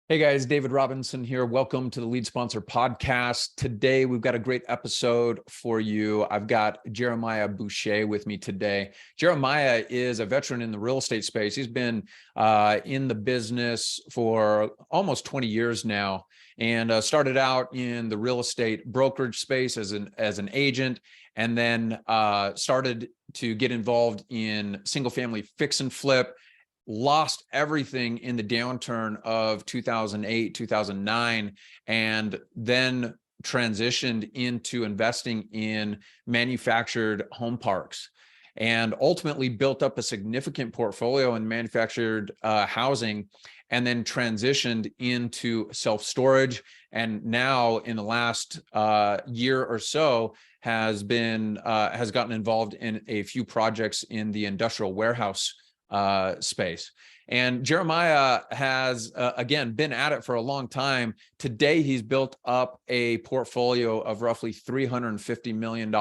Hey guys, David Robinson here. Welcome to the Lead Sponsor Podcast. Today, we've got a great episode for you. I've got Jeremiah Boucher with me today. Jeremiah is a veteran in the real estate space. He's been in the business for almost 20 years now and started out in the real estate brokerage space as an agent, and then started to get involved in single family fix and flip. Lost everything in the downturn of 2008, 2009, and then transitioned into investing in manufactured home parks, and ultimately built up a significant portfolio in manufactured housing, and then transitioned into self-storage. And now in the last year or so has gotten involved in a few projects in the industrial warehouse space. And Jeremiah has, again, been at it for a long time. Today, he's built up a portfolio of roughly $350 million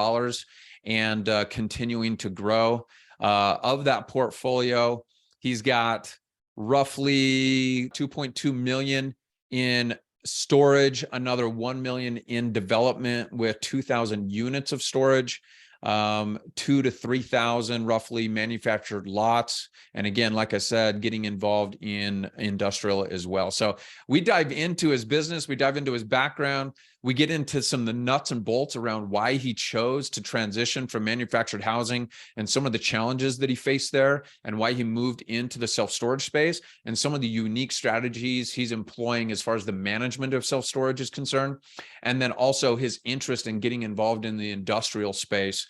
and continuing to grow. Of that portfolio, he's got roughly 2.2 million in storage, another 1 million in development with 2,000 units of storage, 2,000 to 3,000 roughly manufactured lots. And again, like I said, getting involved in industrial as well. So we dive into his business, we dive into his background, we get into some of the nuts and bolts around why he chose to transition from manufactured housing and some of the challenges that he faced there, and why he moved into the self-storage space, and some of the unique strategies he's employing as far as the management of self-storage is concerned. And then also his interest in getting involved in the industrial space,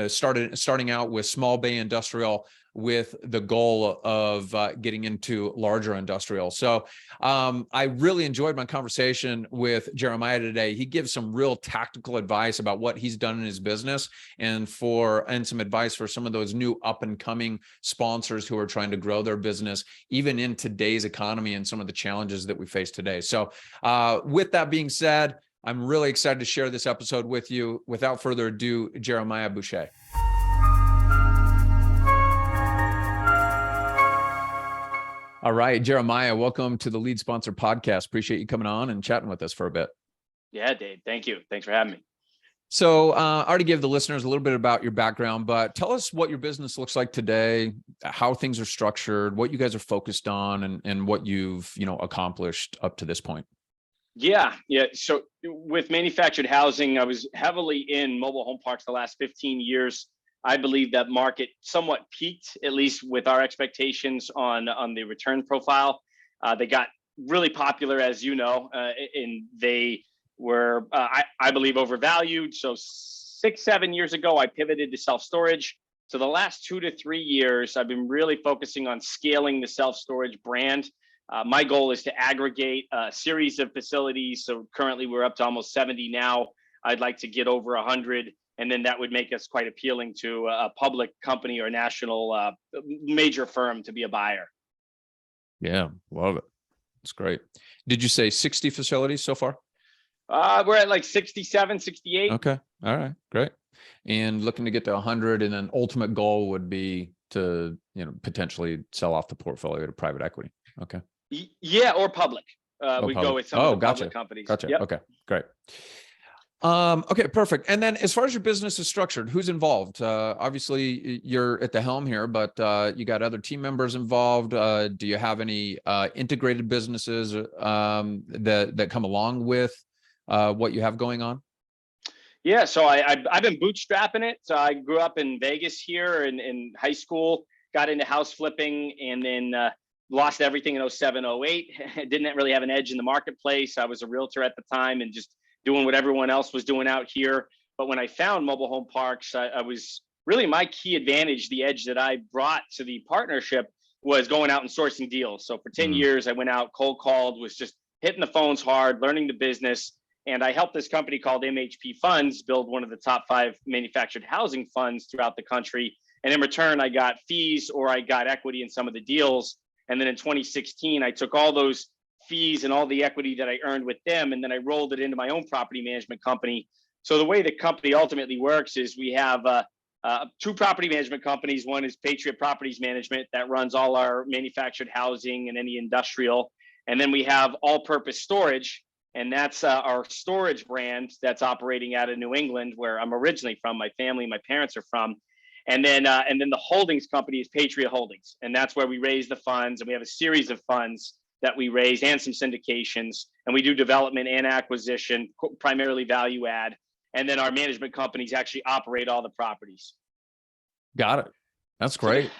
starting out with small bay industrial with the goal of getting into larger industrial. So I really enjoyed my conversation with Jeremiah today. He gives some real tactical advice about what he's done in his business, and some advice for some of those new up and coming sponsors who are trying to grow their business, even in today's economy and some of the challenges that we face today. So with that being said, I'm really excited to share this episode with you. Without further ado, Jeremiah Boucher. All right, Jeremiah, welcome to the Lead Sponsor Podcast. Appreciate you coming on and chatting with us for a bit. Yeah, Dave, thank you. Thanks for having me. So I already gave the listeners a little bit about your background, but tell us what your business looks like today, how things are structured, what you guys are focused on, and what you've accomplished up to this point. Yeah. So with manufactured housing, I was heavily in mobile home parks the last 15 years. I believe that market somewhat peaked, at least with our expectations on the return profile. They got really popular, as you know, and they were, I believe, overvalued. So 6-7 years ago, I pivoted to self-storage. So the last 2 to 3 years, I've been really focusing on scaling the self-storage brand. My goal is to aggregate a series of facilities. So currently we're up to almost 70 now. I'd like to get over 100. And then that would make us quite appealing to a public company or national major firm to be a buyer. Yeah, love it. It's great. Did you say 60 facilities so far? We're at like 67, 68. Okay. All right, great. And looking to get to 100, and then ultimate goal would be to, potentially sell off the portfolio to private equity. Okay. Yeah, or public. We go with some of the public companies. Gotcha. Yep. Okay, great. Okay, perfect. And then as far as your business is structured, who's involved? Obviously you're at the helm here, but you got other team members involved. Do you have any integrated businesses that come along with what you have going on? Yeah, so I've been bootstrapping it. So I grew up in Vegas here in high school, got into house flipping, and then lost everything in 07, 08. Didn't really have an edge in the marketplace. I was a realtor at the time and just doing what everyone else was doing out here. But when I found mobile home parks, I was really, my key advantage, the edge that I brought to the partnership, was going out and sourcing deals. So for 10 years, I went out, cold called, was just hitting the phones hard, learning the business. And I helped this company called MHP Funds build one of the top 5 manufactured housing funds throughout the country. And in return, I got fees or I got equity in some of the deals. And then in 2016, I took all those fees and all the equity that I earned with them, and then I rolled it into my own property management company. So the way the company ultimately works is we have 2 property management companies. One is Patriot Properties Management that runs all our manufactured housing and any industrial. And then we have All-Purpose Storage, and that's our storage brand that's operating out of New England, where I'm originally from. My family, my parents are from. And then the holdings company is Patriot Holdings, and that's where we raise the funds. And we have a series of funds that we raise and some syndications, and we do development and acquisition, primarily value add. And then our management companies actually operate all the properties. Got it. That's great.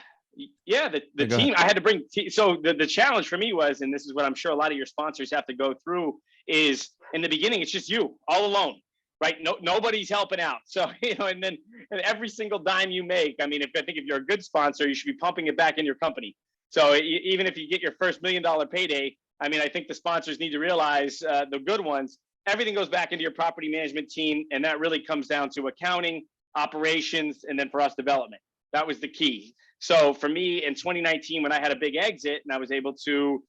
Yeah, the team, I had to bring, so the challenge for me was, and this is what I'm sure a lot of your sponsors have to go through, is in the beginning, it's just you all alone, right? Nobody's helping out. So, and then every single dime you make, I mean, I think if you're a good sponsor, you should be pumping it back in your company. So even if you get your first $1 million payday, I mean, I think the sponsors need to realize, the good ones, everything goes back into your property management team. And that really comes down to accounting, operations, and then for us, development. That was the key. So for me in 2019, when I had a big exit and I was able to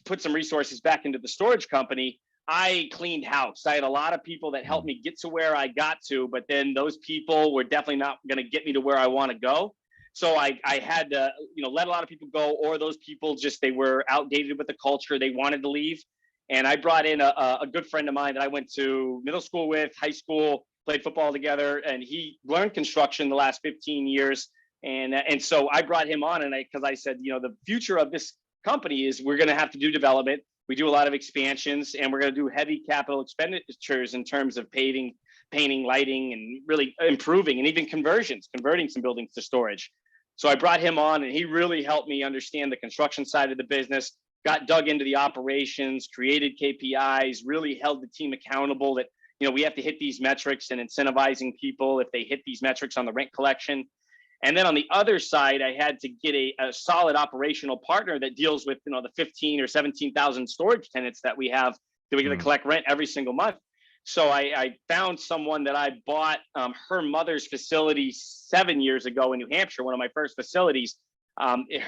put some resources back into the storage company, I cleaned house. I had a lot of people that helped me get to where I got to, but then those people were definitely not going to get me to where I want to go. So I had to, let a lot of people go, or those people just, they were outdated with the culture. They wanted to leave. And I brought in a good friend of mine that I went to middle school with, high school, played football together, and he learned construction the last 15 years. And so I brought him on, and because I said, the future of this company is we're going to have to do development. We do a lot of expansions, and we're going to do heavy capital expenditures in terms of paving, painting, lighting, and really improving, and even converting some buildings to storage. So I brought him on, and he really helped me understand the construction side of the business, got dug into the operations, created KPIs, really held the team accountable that, we have to hit these metrics, and incentivizing people if they hit these metrics on the rent collection. And then on the other side, I had to get a solid operational partner that deals with, the 15 or 17,000 storage tenants that we have that we're going to collect rent every single month. So I found someone that I bought her mother's facility 7 years ago in New Hampshire, one of my first facilities.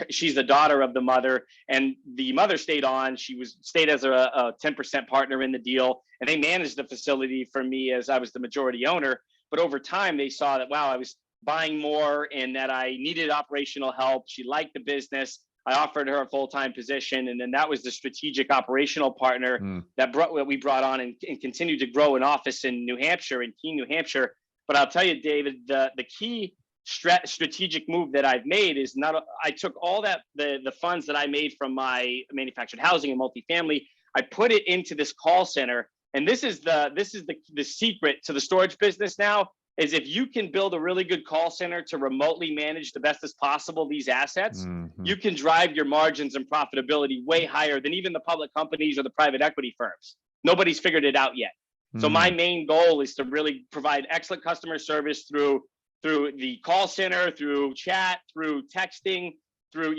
She's the daughter of the mother, and the mother stayed on. She stayed as a 10% partner in the deal, and they managed the facility for me as I was the majority owner. But over time, they saw that, wow, I was buying more and that I needed operational help. She liked the business. I offered her a full-time position. And then that was the strategic operational partner that we brought on and continued to grow an office in New Hampshire, in Keene, New Hampshire. But I'll tell you, David, the key strategic move that I've made is I took all the funds that I made from my manufactured housing and multifamily, I put it into this call center. And this is the secret to the storage business now, is if you can build a really good call center to remotely manage the best as possible these assets, you can drive your margins and profitability way higher than even the public companies or the private equity firms. Nobody's figured it out yet. So my main goal is to really provide excellent customer service through the call center, through chat, through texting, through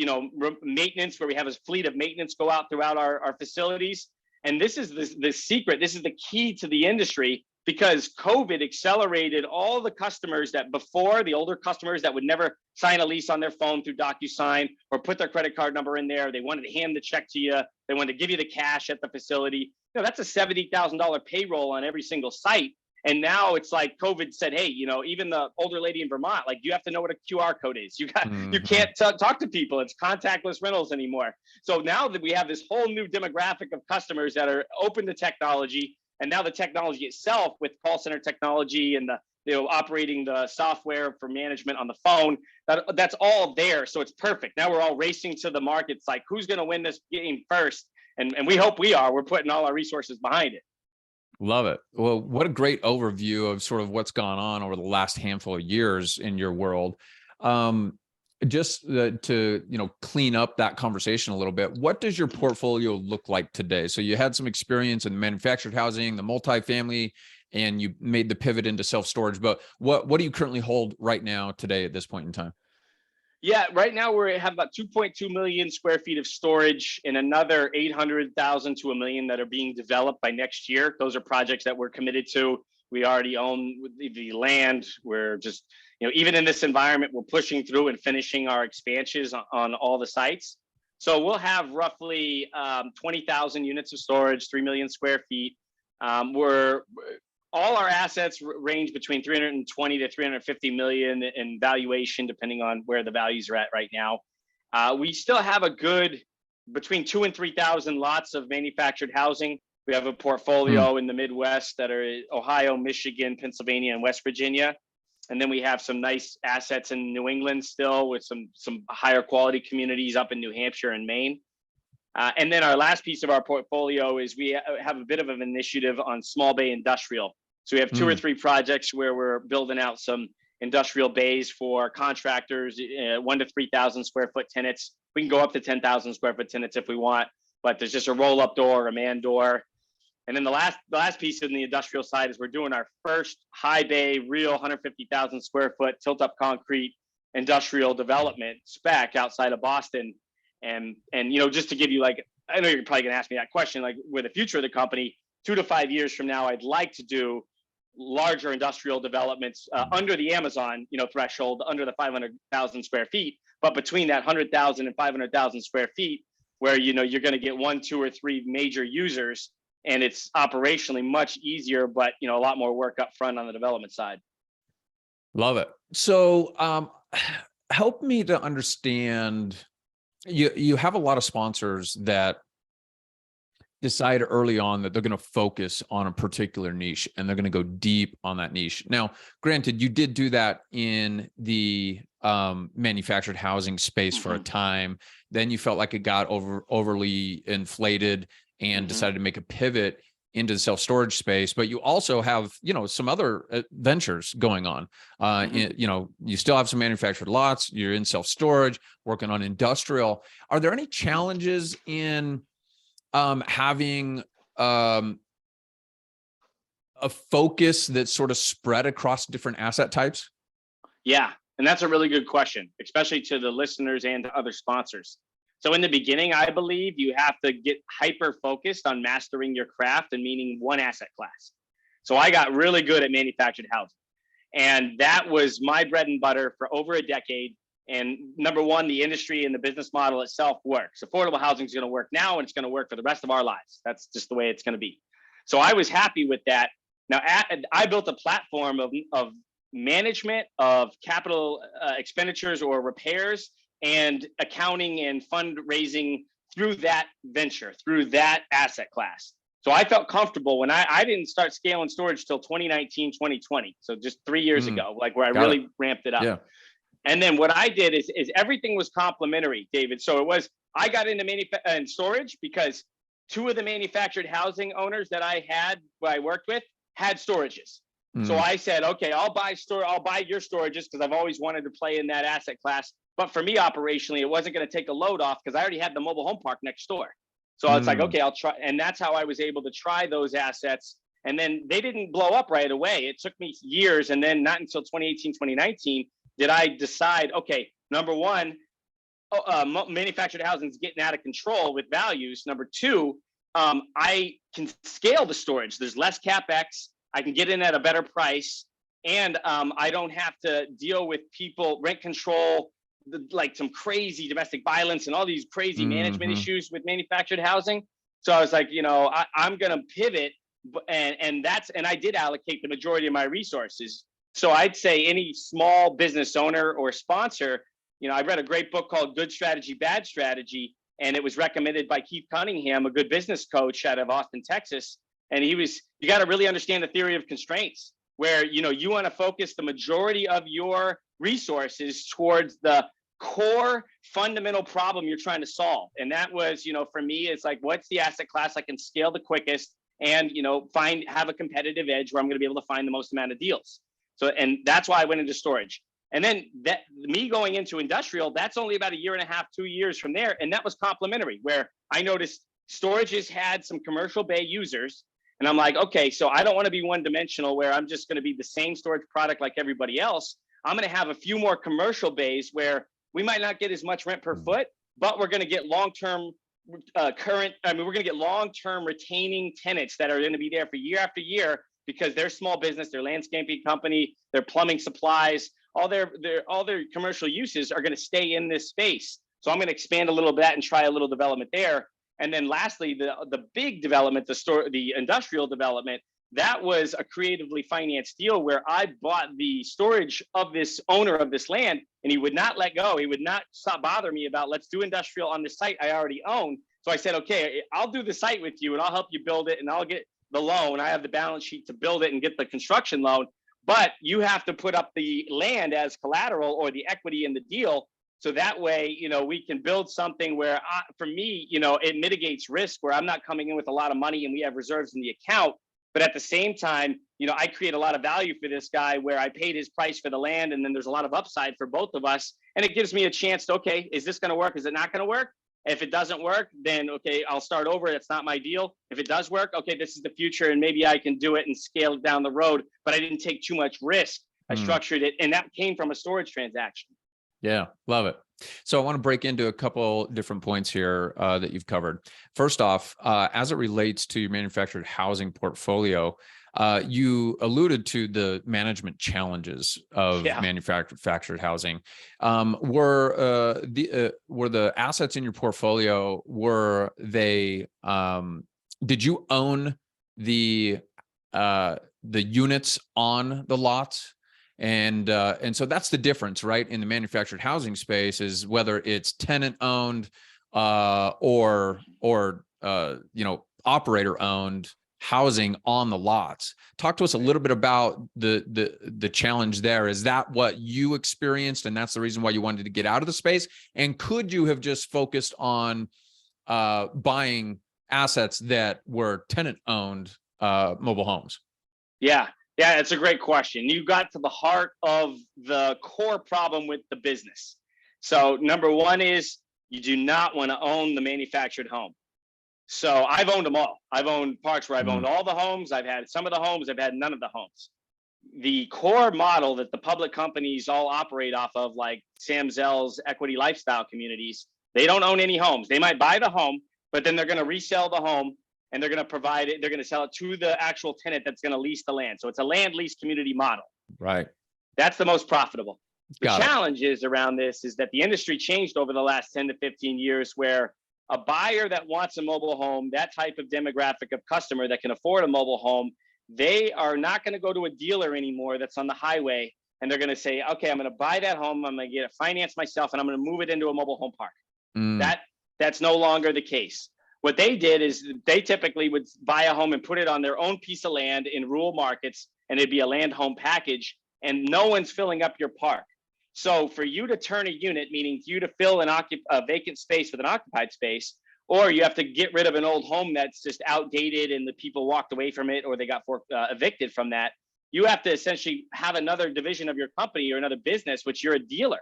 maintenance, where we have a fleet of maintenance go out throughout our facilities. And this is the secret. This is the key to the industry, because COVID accelerated all the customers that before, the older customers that would never sign a lease on their phone through DocuSign or put their credit card number in there. They wanted to hand the check to you. They wanted to give you the cash at the facility. That's a $70,000 payroll on every single site. And now it's like COVID said, hey, even the older lady in Vermont, like, you have to know what a QR code is. You can't talk to people. It's contactless rentals anymore. So now that we have this whole new demographic of customers that are open to technology, and now the technology itself with call center technology and operating the software for management on the phone, that's all there. So it's perfect. Now we're all racing to the market. It's like, who's going to win this game first? And we hope we are. We're putting all our resources behind it. Love it. Well, what a great overview of sort of what's gone on over the last handful of years in your world. Just to clean up that conversation a little bit, what does your portfolio look like today? So you had some experience in manufactured housing, the multifamily, and you made the pivot into self-storage. But what do you currently hold right now today at this point in time? Yeah, right now we have about 2.2 million square feet of storage and another 800,000 to 1 million that are being developed by next year. Those are projects that we're committed to. We already own the land. We're just, even in this environment, we're pushing through and finishing our expansions on all the sites. So we'll have roughly 20,000 units of storage, 3 million square feet. All our assets range between 320 to 350 million in valuation, depending on where the values are at right now. We still have a good between 2,000 and 3,000 lots of manufactured housing. We have a portfolio in the Midwest that are Ohio, Michigan, Pennsylvania, and West Virginia. And then we have some nice assets in New England still, with some higher quality communities up in New Hampshire and Maine. And then our last piece of our portfolio is we have a bit of an initiative on small bay industrial. So we have 2 or 3 projects where we're building out some industrial bays for contractors, 1 to 3,000 square foot tenants. We can go up to 10,000 square foot tenants if we want, but there's just a roll up door, a man door. And then the last piece in the industrial side is we're doing our first high bay, real 150,000 square foot tilt up concrete industrial development spec outside of Boston. And just to give you, like, I know you're probably gonna ask me that question, like, with the future of the company, 2 to 5 years from now, I'd like to do larger industrial developments under the Amazon, threshold, under the 500,000 square feet, but between that 100,000 and 500,000 square feet, where, you're going to get 1, 2, or 3 major users, and it's operationally much easier, but, a lot more work up front on the development side. Love it. So help me to understand, you have a lot of sponsors that decide early on that they're going to focus on a particular niche and they're going to go deep on that niche. Now, granted, you did do that in the manufactured housing space for a time. Then you felt like it got overly inflated and decided to make a pivot into the self-storage space. But you also have, some other ventures going on. You still have some manufactured lots. You're in self-storage, working on industrial. Are there any challenges in having a focus that's sort of spread across different asset types? Yeah, and that's a really good question, especially to the listeners and to other sponsors. So in the beginning, I believe you have to get hyper focused on mastering your craft, and meaning one asset class. So I got really good at manufactured housing, and that was my bread and butter for over a decade. And number one, the industry and the business model itself works. Affordable housing is going to work now, and it's going to work for the rest of our lives. That's just the way it's going to be. So I was happy with that. Now, I built a platform of management of capital expenditures or repairs and accounting and fundraising through that venture, through that asset class. So I felt comfortable when I didn't start scaling storage till 2019, 2020. So just 3 years ago, like, where I really ramped it up. Yeah. And then what I did is everything was complementary, David. So I got into storage because 2 of the manufactured housing owners that I worked with had storages. So I said, okay, I'll buy your storages because I've always wanted to play in that asset class. But for me, operationally, it wasn't going to take a load off because I already had the mobile home park next door. So I was like, okay, I'll try. And that's how I was able to try those assets. And then they didn't blow up right away. It took me years. And then not until 2018, 2019, did I decide, okay, number one, manufactured housing is getting out of control with values. Number two, I can scale the storage. There's less CapEx. I can get in at a better price. And I don't have to deal with people, rent control, like some crazy domestic violence and all these crazy management issues with manufactured housing. So I was like, I'm going to pivot. And I did allocate the majority of my resources. So I'd say any small business owner or sponsor, I read a great book called Good Strategy, Bad Strategy, and it was recommended by Keith Cunningham, a good business coach out of Austin, Texas. And you got to really understand the theory of constraints, where, you want to focus the majority of your resources towards the core fundamental problem you're trying to solve. And that was, for me, it's like, what's the asset class I can scale the quickest and, have a competitive edge where I'm going to be able to find the most amount of deals. So, and that's why I went into storage. And then me going into industrial, that's only about 1.5 years, 2 years from there. And that was complementary, where I noticed storages had some commercial bay users. And I'm like, okay, so I don't want to be one dimensional where I'm just going to be the same storage product like everybody else. I'm going to have a few more commercial bays where we might not get as much rent per foot, but we're going to get long-term we're going to get long-term retaining tenants that are going to be there for year after year, because they're small business, their landscaping company, their plumbing supplies, all their commercial uses are going to stay in this space. So I'm going to expand a little bit and try a little development there. And then lastly, the big development, the industrial development, that was a creatively financed deal where I bought the storage of this owner of this land, and he would not let go. He would not stop bother me about, let's do industrial on the site I already own. So I said, okay, I'll do the site with you and I'll help you build it and I'll get the loan. I have the balance sheet to build it and get the construction loan, but you have to put up the land as collateral or the equity in the deal. So that way, we can build something where for me, it mitigates risk where I'm not coming in with a lot of money and we have reserves in the account. But at the same time, I create a lot of value for this guy where I paid his price for the land and then there's a lot of upside for both of us. And it gives me a chance to, okay, is this going to work? Is it not going to work? If it doesn't work, then, okay, I'll start over. It's not my deal. If it does work, okay, this is the future and maybe I can do it and scale it down the road, but I didn't take too much risk. I structured it and that came from a storage transaction. Yeah, love it. So I want to break into a couple different points here that you've covered. First off, as it relates to your manufactured housing portfolio, you alluded to the management challenges of manufactured housing. Were the assets in your portfolio, did you own the units on the lots? And so that's the difference, right? In the manufactured housing space is whether it's tenant owned or operator owned housing on the lots. Talk to us a little bit about the challenge there. Is that what you experienced, and that's the reason why you wanted to get out of the space? And could you have just focused on buying assets that were tenant owned mobile homes? Yeah, it's a great question. You got to the heart of the core problem with the business. So number one is you do not want to own the manufactured home. So I've owned them all. I've owned parks where I've owned all the homes. I've had some of the homes. I've had none of the homes. The core model that the public companies all operate off of, like Sam Zell's Equity Lifestyle Communities, they don't own any homes. They might buy the home, but then they're going to resell the home. And they're going to provide it. They're going to sell it to the actual tenant that's going to lease the land. So it's a land lease community model. Right. That's the most profitable. The challenge is around this is that the industry changed over the last 10 to 15 years, where a buyer that wants a mobile home, that type of demographic of customer that can afford a mobile home, they are not going to go to a dealer anymore that's on the highway. And they're going to say, okay, I'm going to buy that home. I'm going to get it financed myself and I'm going to move it into a mobile home park. That's no longer the case. What they did is they typically would buy a home and put it on their own piece of land in rural markets, and it'd be a land home package, and no one's filling up your park. So for you to turn a unit, meaning you to fill a vacant space with an occupied space, or you have to get rid of an old home that's just outdated and the people walked away from it or they got evicted from that, you have to essentially have another division of your company or another business, which you're a dealer.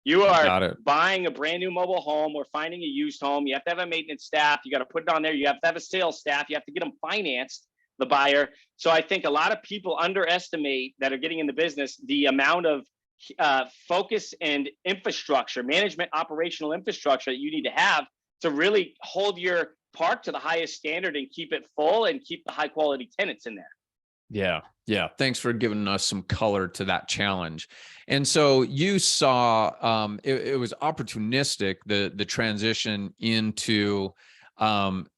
You are buying a brand new mobile home or finding a used home. You have to have a maintenance staff. You got to put it on there. You have to have a sales staff. You have to get them financed, the buyer. So I think a lot of people underestimate that are getting in the business the amount of focus and infrastructure, management, operational infrastructure that you need to have to really hold your park to the highest standard and keep it full and keep the high quality tenants in there. Yeah. Thanks for giving us some color to that challenge. And so you saw it was opportunistic, the transition into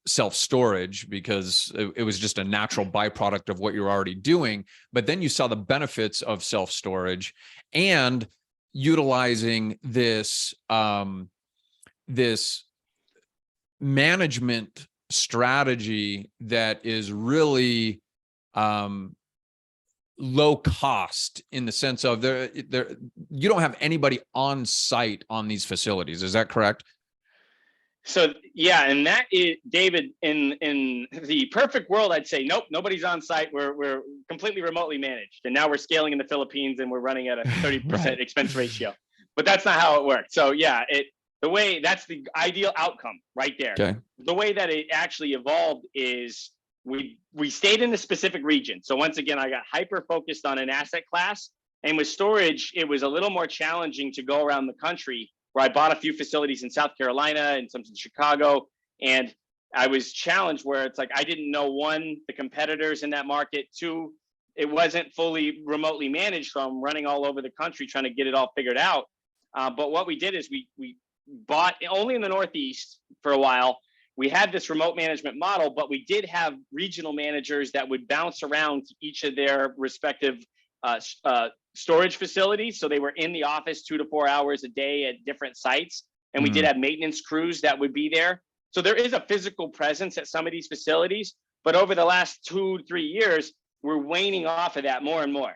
self-storage, because it was just a natural byproduct of what you're already doing. But then you saw the benefits of self-storage and utilizing this this management strategy that is really low cost, in the sense of you don't have anybody on site on these facilities. Is that correct? So yeah, and that is, David, in the perfect world, I'd say nope, nobody's on site. We're completely remotely managed, and now we're scaling in the Philippines and we're running at a 30% expense ratio. But that's not how it worked. So yeah, that's the ideal outcome right there. Okay. The way that it actually evolved is we stayed in a specific region. So once again, I got hyper focused on an asset class, and with storage, it was a little more challenging to go around the country, where I bought a few facilities in South Carolina and some in Chicago. And I was challenged where it's like, I didn't know, one, the competitors in that market, two, it wasn't fully remotely managed, so I'm running all over the country trying to get it all figured out. But what we did is we bought only in the Northeast for a while. we had this remote management model, but we did have regional managers that would bounce around to each of their respective storage facilities. So they were in the office 2 to 4 hours a day at different sites. And we did have maintenance crews that would be there. So there is a physical presence at some of these facilities. But over the last 2 to 3 years, we're waning off of that more and more.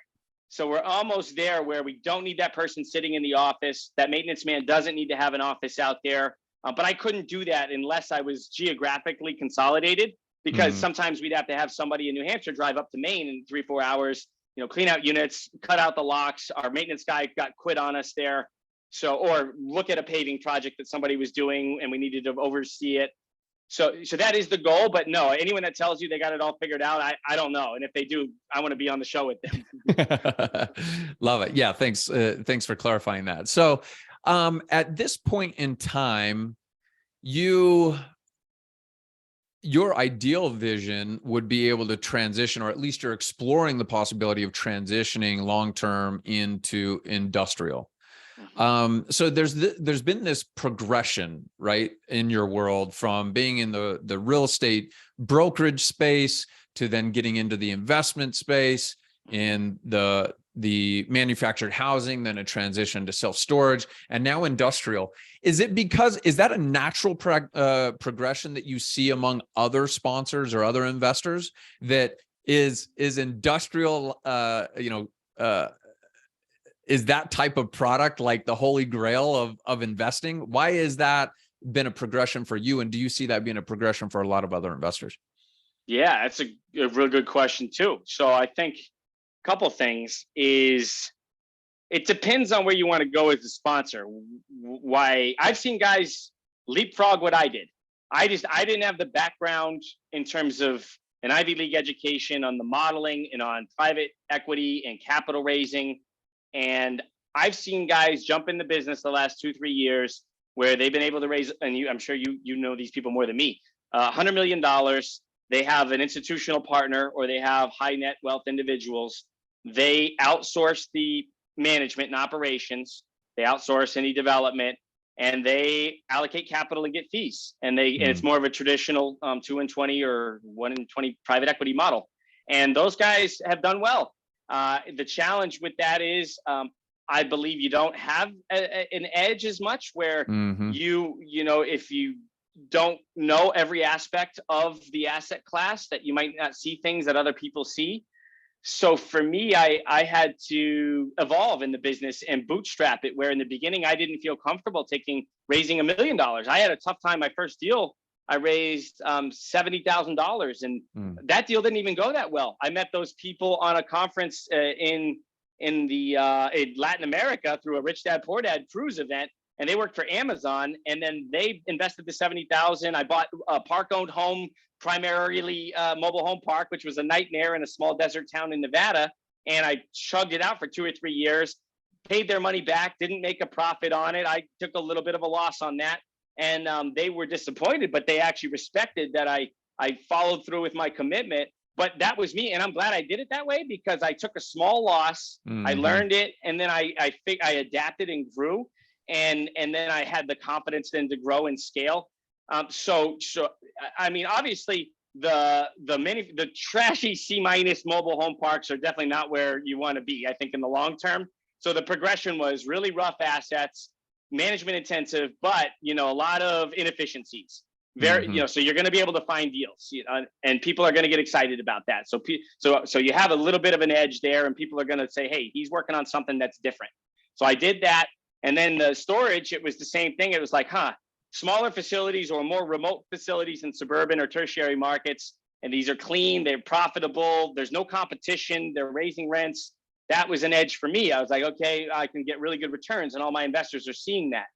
So we're almost there where we don't need that person sitting in the office. That maintenance man doesn't need to have an office out there. But I couldn't do that unless I was geographically consolidated, because sometimes we'd have to have somebody in New Hampshire drive up to Maine in 3 or 4 hours, clean out units, cut out the locks. Our maintenance guy got quit on us there. So, or look at a paving project that somebody was doing and we needed to oversee it. So that is the goal. But no, anyone that tells you they got it all figured out, I don't know. And if they do, I want to be on the show with them. Love it. Yeah. Thanks. Thanks for clarifying that. So, at this point in time, your ideal vision would be able to transition, or at least you're exploring the possibility of transitioning long-term into industrial. So there's been this progression, right, in your world from being in the real estate brokerage space to then getting into the investment space in the manufactured housing, then a transition to self-storage, and now industrial. Is that a natural progression that you see among other sponsors or other investors, that is industrial, is that type of product like the holy grail of investing? Why has that been a progression for you? And do you see that being a progression for a lot of other investors? Yeah, that's a real good question too. So I think a couple things is, it depends on where you want to go as a sponsor. Why I've seen guys leapfrog what I did. I didn't have the background in terms of an Ivy League education on the modeling and on private equity and capital raising. And I've seen guys jump in the business the last 2-3 years where they've been able to raise, and I'm sure you know these people more than me, $100 million. They have an institutional partner, or they have high net wealth individuals. They outsource the management and operations. They outsource any development, and they allocate capital and get fees. And and it's more of a traditional 2 in 20 or 1 in 20 private equity model. And those guys have done well. The challenge with that is, I believe you don't have an edge as much, where if you don't know every aspect of the asset class, that you might not see things that other people see. So for me, I had to evolve in the business and bootstrap it, where in the beginning I didn't feel comfortable raising $1 million. I had a tough time. My first deal, I raised $70,000, and that deal didn't even go that well. I met those people on a conference in Latin America through a Rich Dad Poor Dad cruise event, and they worked for Amazon, and then they invested the $70,000. I bought a park-owned home, primarily mobile home park, which was a nightmare in a small desert town in Nevada, and I chugged it out for 2 or 3 years, paid their money back, didn't make a profit on it. I took a little bit of a loss on that. And they were disappointed, but they actually respected that I followed through with my commitment. But that was me, and I'm glad I did it that way, because I took a small loss, I learned it, and then I adapted and grew, and then I had the confidence then to grow and scale. So I mean, obviously the trashy C- mobile home parks are definitely not where you want to be, I think, in the long term. So the progression was really rough assets, management intensive, but a lot of inefficiencies. So you're going to be able to find deals, and people are going to get excited about that. So you have a little bit of an edge there, and people are going to say, hey, he's working on something that's different. So I did that. And then the storage, it was the same thing. It was like, smaller facilities or more remote facilities in suburban or tertiary markets. And these are clean, they're profitable, there's no competition, they're raising rents. That was an edge for me. I was like, okay, I can get really good returns, and all my investors are seeing that.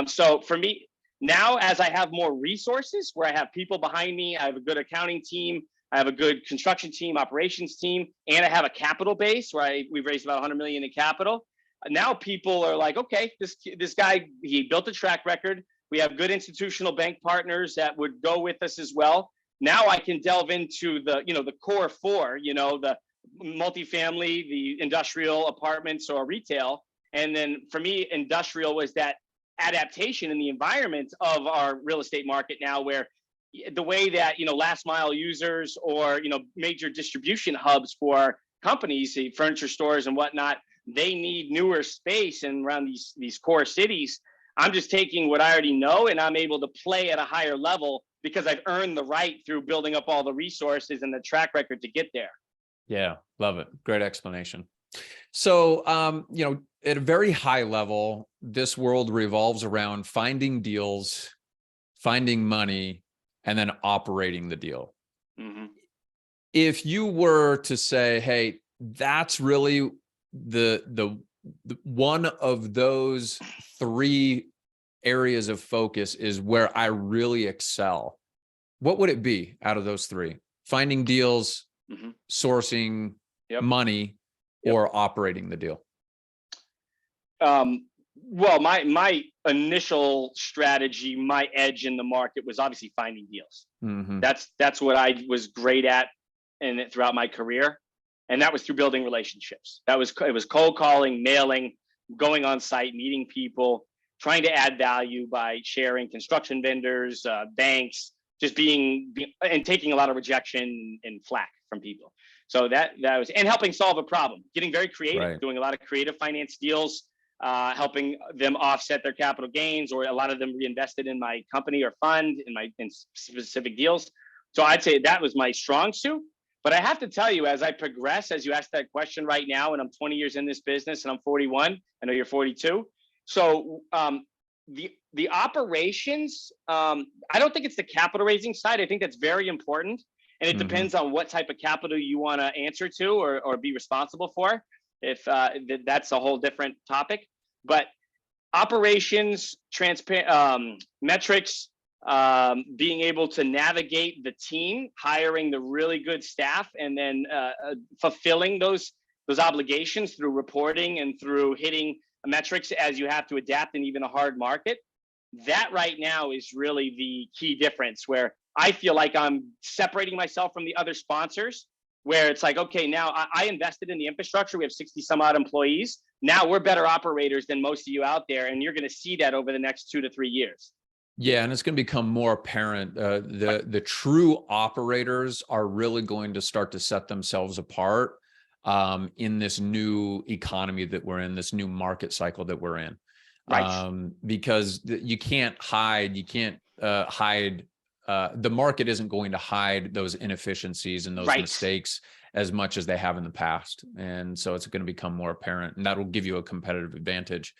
So for me, now, as I have more resources, where I have people behind me, I have a good accounting team, I have a good construction team, operations team, and I have a capital base where we've raised about 100 million in capital. Now people are like, okay, this guy, he built a track record. We have good institutional bank partners that would go with us as well. Now I can delve into the core four, the multifamily, the industrial, apartments, or retail. And then for me, industrial was that adaptation in the environment of our real estate market now, where the way that, last mile users or, major distribution hubs for companies, the furniture stores and whatnot, they need newer space and around these core cities. I'm just taking what I already know and I'm able to play at a higher level because I've earned the right through building up all the resources and the track record to get there. Yeah, love it. Great explanation. So, at a very high level, this world revolves around finding deals, finding money, and then operating the deal. Mm-hmm. If you were to say, hey, that's really the one of those three areas of focus is where I really excel, what would it be out of those three? Finding deals, Mm-hmm. sourcing money, or operating the deal? Well, my initial strategy, my edge in the market was obviously finding deals. Mm-hmm. That's what I was great at and throughout my career. And that was through building relationships. It was cold calling, mailing, going on site, meeting people, trying to add value by sharing construction vendors, banks, just being and taking a lot of rejection and flack from people. So that was, and helping solve a problem, getting very creative, Right. doing a lot of creative finance deals, helping them offset their capital gains, or a lot of them reinvested in my company or fund in specific deals. So I'd say that was my strong suit. But I have to tell you, as I progress, as you asked that question right now, and I'm 20 years in this business and I'm 41, I know you're 42. So the operations, I don't think it's the capital raising side. I think that's very important. And it depends on what type of capital you want to answer to or be responsible for. If that's a whole different topic. But operations, transparent metrics, being able to navigate the team, hiring the really good staff, and then fulfilling those obligations through reporting and through hitting metrics as you have to adapt in even a hard market. That right now is really the key difference, where I feel like I'm separating myself from the other sponsors, where it's like, okay, now I invested in the infrastructure. We have 60 some odd employees. Now we're better operators than most of you out there. And you're going to see that over the next 2 to 3 years. Yeah, and it's going to become more apparent. The true operators are really going to start to set themselves apart in this new economy that we're in, this new market cycle that we're in. Right. Because you can't hide. The market isn't going to hide those inefficiencies and those mistakes as much as they have in the past. And so it's going to become more apparent, and that'll give you a competitive advantage.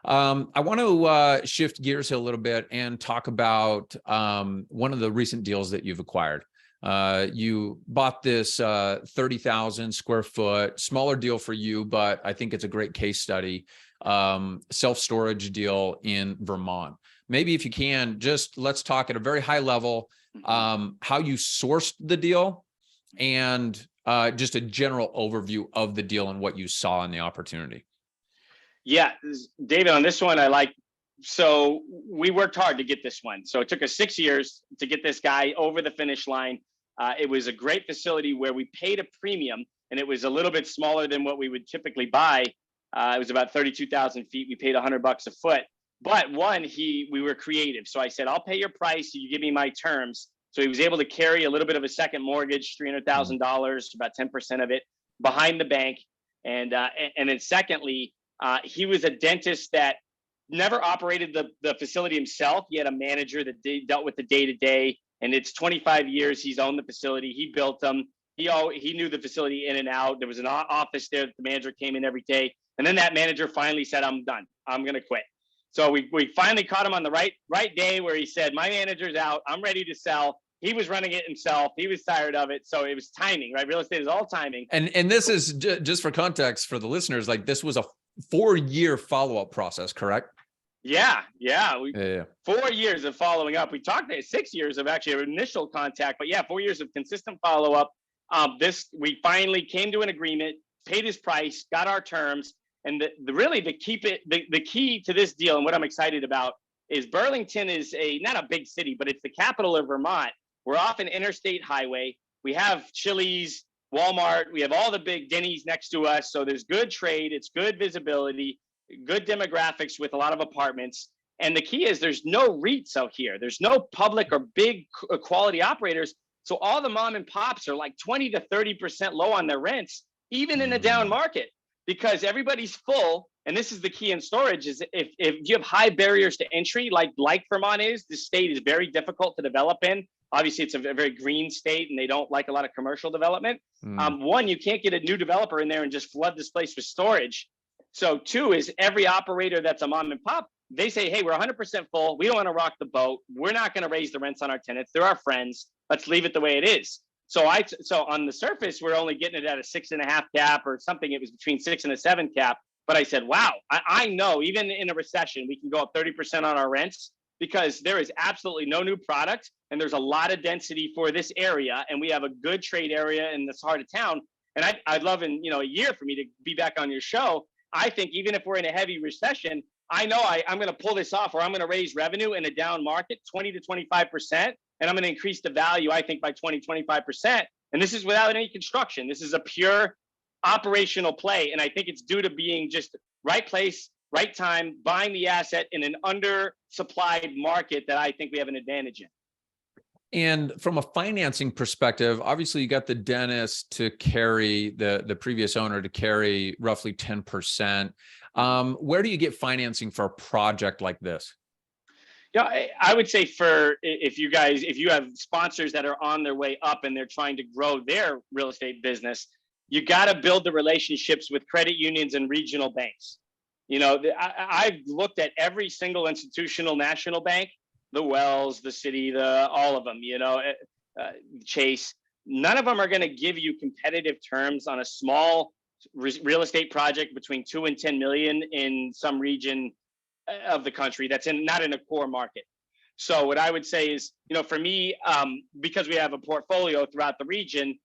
I want to shift gears a little bit and talk about one of the recent deals that you've acquired. You bought this 30,000 square foot, smaller deal for you, but I think it's a great case study, self-storage deal in Vermont. Maybe if you can, just let's talk at a very high level, how you sourced the deal and just a general overview of the deal and what you saw in the opportunity. Yeah, David, on this one, so we worked hard to get this one. So it took us 6 years to get this guy over the finish line. It was a great facility where we paid a premium, and it was a little bit smaller than what we would typically buy. It was about 32,000 feet. We paid $100 a foot. But we were creative. So I said, I'll pay your price. You give me my terms. So he was able to carry a little bit of a second mortgage, $300,000, about 10% of it, behind the bank. And then secondly, he was a dentist that never operated the facility himself. He had a manager that dealt with the day-to-day, and it's 25 years he's owned the facility. He built them. He knew the facility in and out. There was an office there that the manager came in every day. And then that manager finally said, I'm done. I'm going to quit. So we finally caught him on the right day where he said, my manager's out. I'm ready to sell. He was running it himself. He was tired of it. So it was timing, right? Real estate is all timing. And this is just for context for the listeners, like this was a 4-year follow-up process, correct? Yeah. 4 years of following up. We talked 6 years of actually initial contact, but 4 years of consistent follow-up. We finally came to an agreement, paid his price, got our terms. And the key to this deal, and what I'm excited about, is Burlington is not a big city, but it's the capital of Vermont. We're off an interstate highway. We have Chili's, Walmart. We have all the big Denny's next to us. So there's good trade. It's good visibility, good demographics with a lot of apartments. And the key is there's no REITs out here. There's no public or big quality operators. So all the mom and pops are like 20 to 30% low on their rents, even in a down market, because everybody's full. And this is the key in storage is if you have high barriers to entry, like Vermont is, the state is very difficult to develop in. Obviously, it's a very green state and they don't like a lot of commercial development. One, you can't get a new developer in there and just flood this place with storage. So two is every operator that's a mom and pop, they say, hey, we're 100% full. We don't want to rock the boat. We're not going to raise the rents on our tenants. They're our friends. Let's leave it the way it is. So on the surface, we're only getting it at a 6.5 cap or something. It was between 6 and a 7 cap. But I said, wow, I know even in a recession, we can go up 30% on our rents because there is absolutely no new product. And there's a lot of density for this area. And we have a good trade area in this heart of town. And I'd love in a year for me to be back on your show. I think even if we're in a heavy recession, I know I'm going to pull this off, or I'm going to raise revenue in a down market 20 to 25%, and I'm going to increase the value, I think, by 20, 25%. And this is without any construction. This is a pure operational play. And I think it's due to being just right place, right time, buying the asset in an undersupplied market that I think we have an advantage in. And from a financing perspective, obviously you got the dentist to carry the previous owner to carry roughly 10%. Where do you get financing for a project like this? Yeah, I would say if you have sponsors that are on their way up and they're trying to grow their real estate business, you got to build the relationships with credit unions and regional banks. I've looked at every single institutional national bank, the Wells, the City, all of them, Chase. None of them are going to give you competitive terms on a small real estate project between 2 and 10 million in some region of the country that's not in a core market. So what I would say is, for me, because we have a portfolio throughout the region,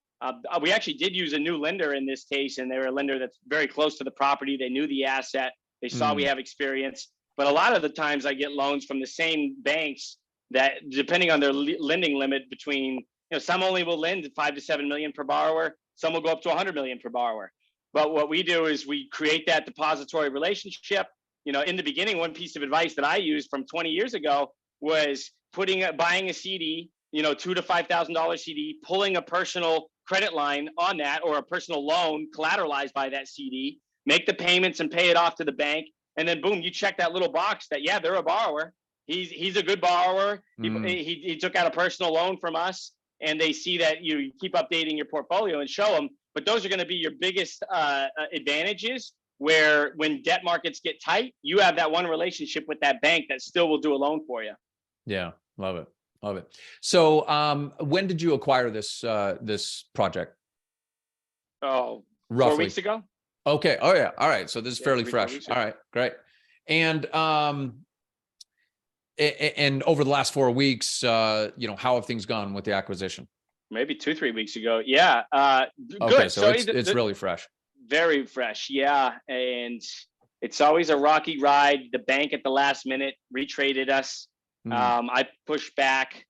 we actually did use a new lender in this case, and they're a lender that's very close to the property. They knew the asset. They saw we have experience. But a lot of the times I get loans from the same banks that, depending on their lending limit, between, some only will lend 5 to 7 million per borrower. Some will go up to 100 million per borrower. But what we do is we create that depository relationship. In the beginning, one piece of advice that I used from 20 years ago was buying a CD, $2,000 to $5,000 CD, pulling a personal credit line on that or a personal loan collateralized by that CD, make the payments and pay it off to the bank. And then boom, you check that little box that, yeah, they're a borrower. He's a good borrower. He took out a personal loan from us, and they see that you keep updating your portfolio and show them. But those are going to be your biggest advantages, where when debt markets get tight, you have that one relationship with that bank that still will do a loan for you. Yeah, love it. Love it. So when did you acquire this project? Oh, roughly 4 weeks ago. Okay. Oh yeah. All right. So this is fairly fresh. All right. Great. And over the last 4 weeks, how have things gone with the acquisition? Maybe 2-3 weeks ago. Yeah. Good. Okay. So it's really fresh. Very fresh. Yeah. And it's always a rocky ride. The bank at the last minute retraded us. I pushed back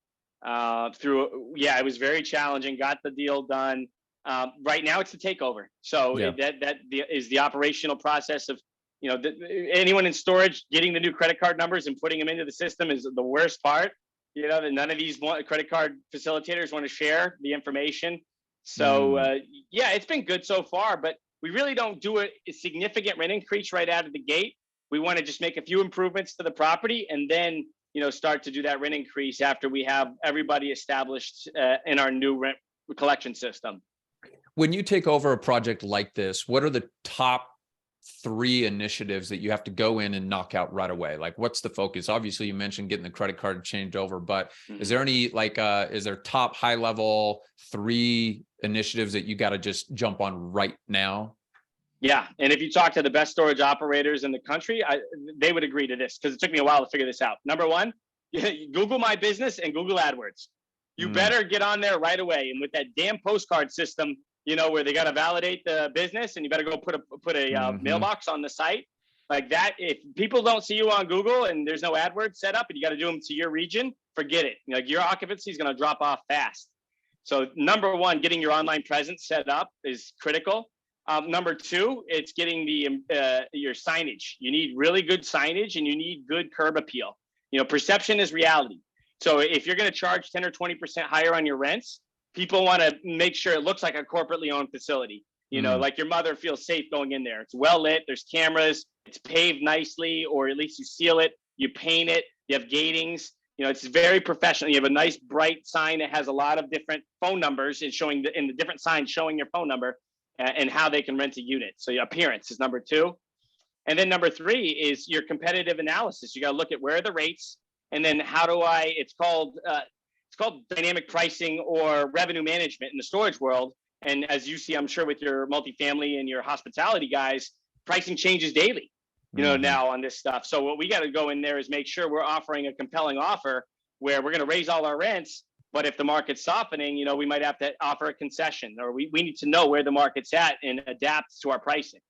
through. Yeah, it was very challenging. Got the deal done. Right now it's the takeover. So that is the operational process of, anyone in storage getting the new credit card numbers and putting them into the system is the worst part. That none of these credit card facilitators want to share the information. So it's been good so far, but we really don't do a significant rent increase right out of the gate. We want to just make a few improvements to the property and then, start to do that rent increase after we have everybody established in our new rent collection system. When you take over a project like this, what are the top 3 initiatives that you have to go in and knock out right away? Like, what's the focus? Obviously, you mentioned getting the credit card changed over, but is there any, is there top high level 3 initiatives that you got to just jump on right now? Yeah. And if you talk to the best storage operators in the country, they would agree to this, because it took me a while to figure this out. Number 1, Google My Business and Google AdWords. You better get on there right away. And with that damn postcard system, where they got to validate the business, and you better go put a mailbox on the site like that. If people don't see you on Google and there's no AdWords set up and you got to do them to your region, forget it. Your occupancy is going to drop off fast. So number 1, getting your online presence set up is critical. Number two, it's getting your signage. You need really good signage and you need good curb appeal. Perception is reality. So if you're going to charge 10 or 20% higher on your rents, people want to make sure it looks like a corporately owned facility. Like your mother feels safe going in there. It's well lit. There's cameras. It's paved nicely, or at least you seal it. You paint it. You have gatings. It's very professional. You have a nice bright sign that has a lot of different phone numbers and in the different signs showing your phone number and how they can rent a unit. So your appearance is number two. And then number three is your competitive analysis. You got to look at where are the rates, and then it's called dynamic pricing or revenue management in the storage world. And as you see, I'm sure with your multifamily and your hospitality guys, pricing changes daily, now on this stuff. So what we got to go in there is make sure we're offering a compelling offer where we're going to raise all our rents. But if the market's softening, we might have to offer a concession, or we need to know where the market's at and adapt to our pricing.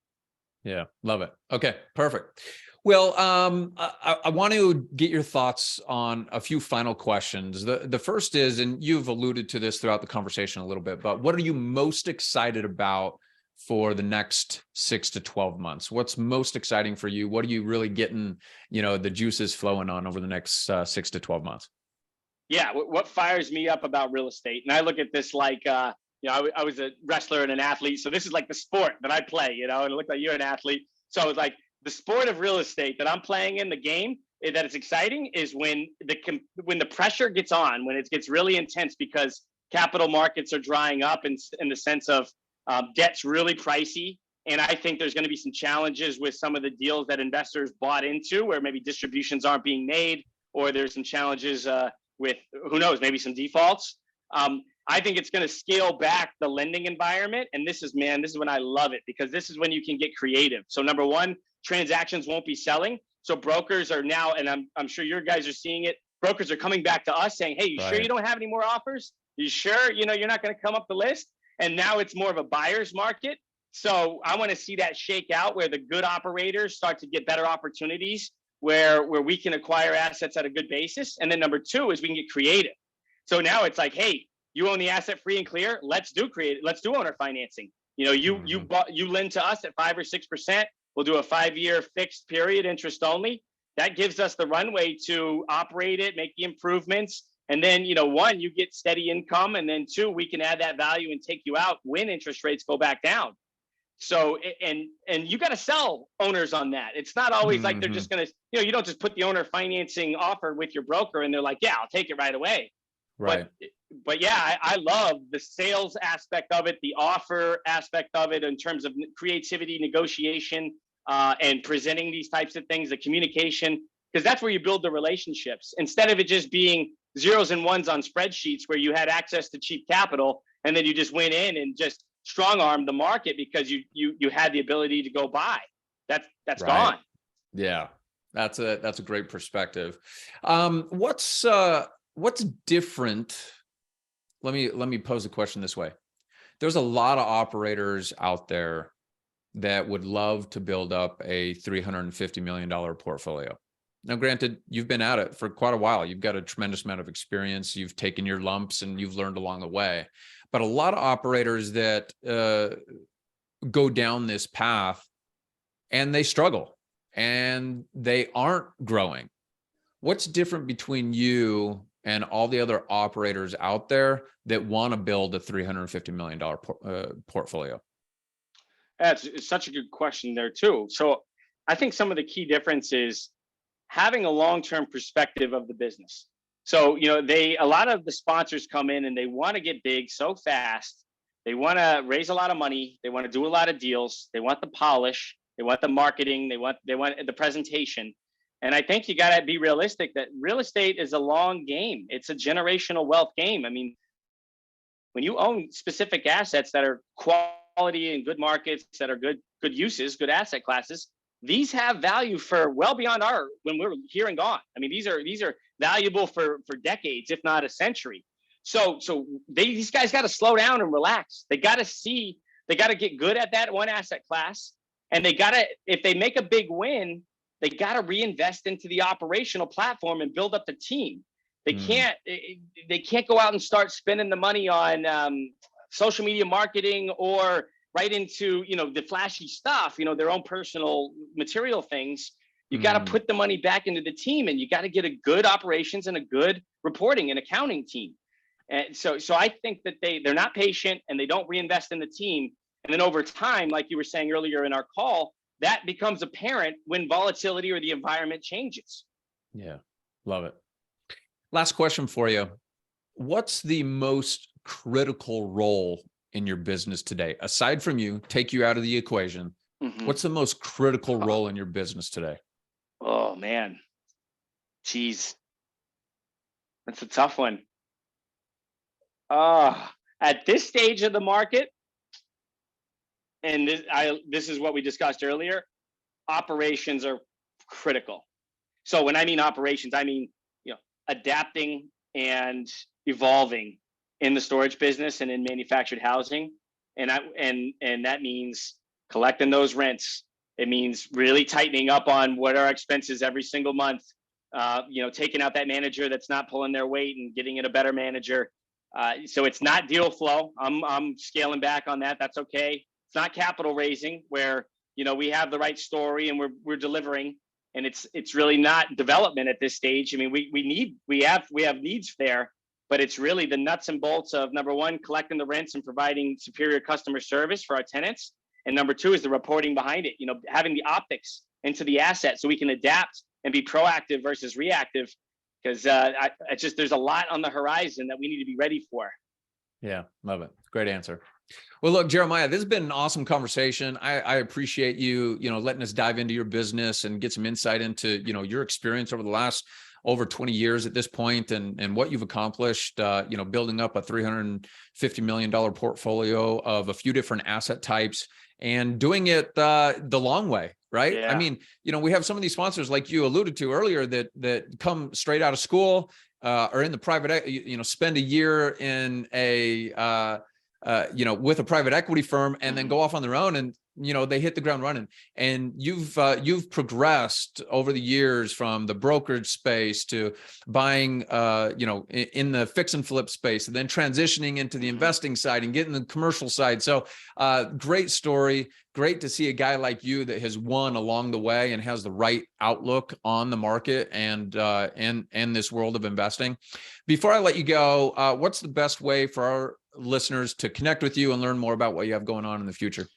Yeah, love it. Okay, perfect. Well, I want to get your thoughts on a few final questions. The first is, and you've alluded to this throughout the conversation a little bit, but what are you most excited about for the next 6 to 12 months? What's most exciting for you? What are you really getting, the juices flowing on over the next 6 to 12 months? Yeah, what fires me up about real estate, and I look at this like, I was a wrestler and an athlete, so this is like the sport that I play, and it looked like you're an athlete. So it's like the sport of real estate that I'm playing in the game that it's exciting is when the pressure gets on, when it gets really intense because capital markets are drying up in the sense of debt's really pricey. And I think there's going to be some challenges with some of the deals that investors bought into where maybe distributions aren't being made, or there's some challenges with, who knows, maybe some defaults. I think it's going to scale back the lending environment. And this is when I love it, because this is when you can get creative. So number one, transactions won't be selling. So brokers are now, and I'm sure your guys are seeing it, brokers are coming back to us saying, hey, you sure you don't have any more offers? You sure, you're not going to come up the list? And now it's more of a buyer's market. So I want to see that shake out where the good operators start to get better opportunities where we can acquire assets at a good basis. And then number two is we can get creative. So now it's like, hey, you own the asset free and clear. Let's do owner financing. You lend to us at 5 or 6%. We'll do a 5-year fixed period, interest only. That gives us the runway to operate it, make the improvements. And then, one, you get steady income. And then two, we can add that value and take you out when interest rates go back down. So, and you got to sell owners on that. It's not always like they're just going to, you don't just put the owner financing offer with your broker and they're like, yeah, I'll take it right away. Right. But yeah, I love the sales aspect of it, the offer aspect of it in terms of creativity, negotiation, and presenting these types of things, the communication, because that's where you build the relationships instead of it just being zeros and ones on spreadsheets where you had access to cheap capital and then you just went in and just strong armed the market because you had the ability to go buy. That's right. Gone. Yeah, that's a great perspective. What's different? Let me pose the question this way. There's a lot of operators out there that would love to build up a $350 million portfolio. Now, granted, you've been at it for quite a while. You've got a tremendous amount of experience. You've taken your lumps and you've learned along the way. But a lot of operators that go down this path and they struggle and they aren't growing. What's different between you and all the other operators out there that want to build a $350 million portfolio? It's such a good question there too. So I think some of the key difference is having a long-term perspective of the business. So, a lot of the sponsors come in and they want to get big so fast. They want to raise a lot of money. They want to do a lot of deals. They want the polish. They want the marketing. They want the presentation. And I think you got to be realistic that real estate is a long game. It's a generational wealth game. I mean, when you own specific assets that are quality and good markets, that are good uses, good asset classes, these have value for well beyond when we're here and gone. I mean, these are valuable for decades, if not a century. So these guys got to slow down and relax. They got to get good at that one asset class. And if they make a big win, they got to reinvest into the operational platform and build up the team. They can't go out and start spending the money on social media marketing or right into, the flashy stuff, their own personal material things. You got to put the money back into the team, and you got to get a good operations and a good reporting and accounting team. And so I think that they're not patient, and they don't reinvest in the team. And then over time, like you were saying earlier in our call, that becomes apparent when volatility or the environment changes. Yeah, love it. Last question for you. What's the most critical role in your business today? Aside from you, take you out of the equation. What's the most critical role in your business today? Oh, man. Geez. That's a tough one. At this stage of the market, and this is what we discussed earlier, operations are critical. So when I mean operations, I mean, adapting and evolving in the storage business and in manufactured housing. And that means collecting those rents. It means really tightening up on what our expenses every single month. Taking out that manager that's not pulling their weight and getting in a better manager. So it's not deal flow. I'm scaling back on that. That's okay. It's not capital raising where, we have the right story and we're delivering. And it's really not development at this stage. I mean, we have needs there, but it's really the nuts and bolts of, number one, collecting the rents and providing superior customer service for our tenants. And number two is the reporting behind it, having the optics into the asset so we can adapt and be proactive versus reactive. Because there's a lot on the horizon that we need to be ready for. Yeah, love it. Great answer. Well, look, Jeremiah, this has been an awesome conversation. I appreciate you, letting us dive into your business and get some insight into, your experience over the last over 20 years at this point, and what you've accomplished, building up a $350 million portfolio of a few different asset types and doing it the long way. Right. Yeah. I mean, we have some of these sponsors, like you alluded to earlier, that come straight out of school, or in the private, spend a year in with a private equity firm and then go off on their own, and they hit the ground running. And you've progressed over the years from the brokerage space to buying in the fix and flip space, and then transitioning into the investing side and getting the commercial side. So great story. Great to see a guy like you that has won along the way and has the right outlook on the market and this world of investing. Before I let you go, what's the best way for our listeners to connect with you and learn more about what you have going on in the future?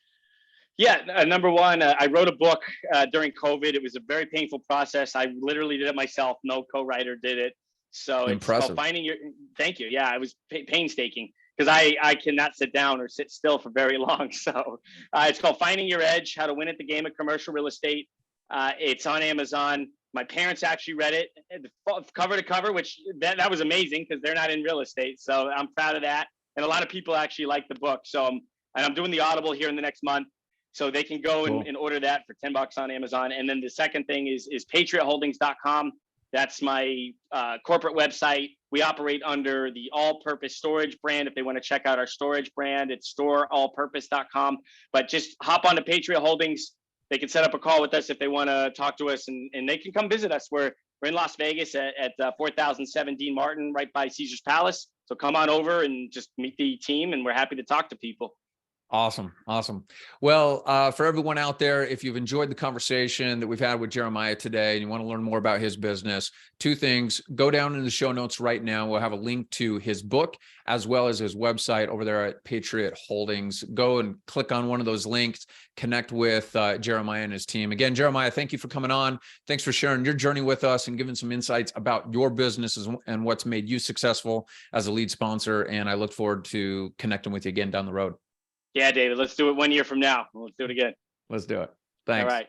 Yeah, number one, I wrote a book during COVID. It was a very painful process. I literally did it myself. No co-writer did it. So impressive. It's called thank you. Yeah, it was painstaking because I cannot sit down or sit still for very long. So it's called Finding Your Edge, How to Win at the Game of Commercial Real Estate. It's on Amazon. My parents actually read it cover to cover, which that was amazing because they're not in real estate. So I'm proud of that. And a lot of people actually like the book. So I'm doing the Audible here in the next month. So they can go and order that for $10 on Amazon. And then the second thing is patriotholdings.com. That's my corporate website. We operate under the All-Purpose Storage brand. If they want to check out our storage brand, it's storeallpurpose.com. But just hop onto Patriot Holdings. They can set up a call with us if they want to talk to us, and they can come visit us. We're in Las Vegas at 4007 Dean Martin, right by Caesar's Palace. So come on over and just meet the team, and we're happy to talk to people. Awesome. Well, for everyone out there, if you've enjoyed the conversation that we've had with Jeremiah today and you want to learn more about his business, two things: go down in the show notes right now. We'll have a link to his book as well as his website over there at Patriot Holdings. Go and click on one of those links, connect with Jeremiah and his team. Again, Jeremiah, thank you for coming on. Thanks for sharing your journey with us and giving some insights about your business and what's made you successful as a lead sponsor. And I look forward to connecting with you again down the road. Yeah, David, let's do it 1 year from now. Let's do it again. Let's do it. Thanks. All right.